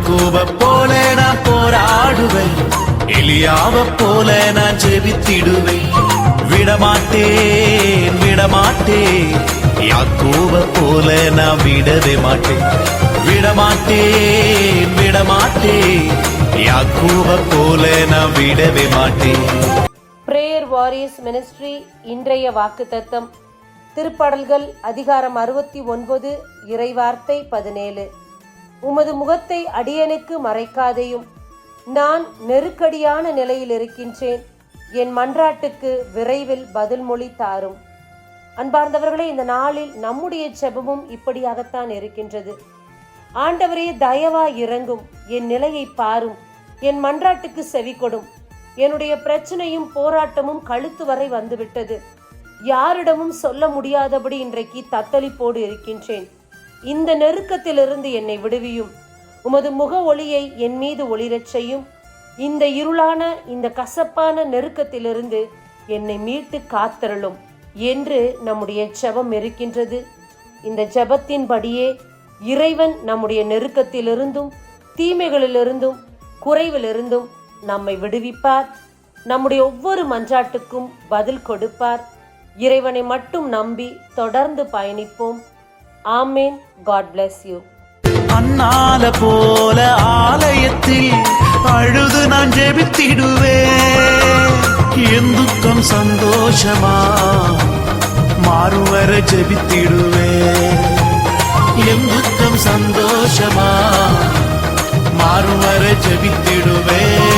யாக்கோப போல நான் போராடுவேன், எலியாவ போல நான் ஜெபித்திடுவேன். விடமாட்டேன் விடமாட்டேன், யாக்கோப போல நான் விடவே மாட்டேன். விடமாட்டேன் விடமாட்டேன், யாக்கோப போல நான் விடவே மாட்டேன். பிரேயர் வாரியர்ஸ் மினிஸ்ட்ரி இன்றைய வாக்குத்தத்தம் திருப்பாடல்கள் அதிகாரம் 69 இறைவார்த்தை 17. உமது முகத்தை அடியனுக்கு மறைக்காதேயும், நான் நெருக்கடியான நிலையில் இருக்கின்றேன், என் மன்றாட்டுக்கு விரைவில் பதில் மொழி தாரும். அன்பார்ந்தவர்களே, இந்த நாளில் நம்முடைய செபமும் இப்படியாகத்தான் இருக்கின்றது. ஆண்டவரே, தயவா இறங்கும், என் நிலையை பாரும், என் மன்றாட்டுக்கு செவி கொடும். என்னுடைய பிரச்சனையும் போராட்டமும் கழுத்து வரை வந்துவிட்டது. யாரிடமும் சொல்ல முடியாதபடி இன்றைக்கு தத்தளிப்போடு இருக்கின்றேன். இந்த நெருக்கத்திலிருந்து என்னை விடுவியும். உமது முக ஒளியை என் மீது ஒளிரச் செய்யும். இந்த இருளான இந்த கசப்பான நெருக்கத்திலிருந்து என்னை மீட்டு காத்தருளும் என்று நம்முடைய ஜெபம் இருக்கின்றது. இந்த ஜெபத்தின்படியே இறைவன் நம்முடைய நெருக்கத்திலிருந்தும் தீமைகளிலிருந்தும் குறைவிலிருந்தும் நம்மை விடுவிப்பார். நம்முடைய ஒவ்வொரு மன்றாட்டுக்கும் பதில் கொடுப்பார். இறைவனை மட்டும் நம்பி தொடர்ந்து பயணிப்போம். ஆமேன். God bless you. அன்னால போல ஆலயத்தில் அழுது நான் ஜெபித்திடுவேன். என் துக்கம் சந்தோஷமா மாறுவர ஜெபித்திடுவேன். என் துக்கம் சந்தோஷமா மாறுவர ஜெபித்திடுவேன்.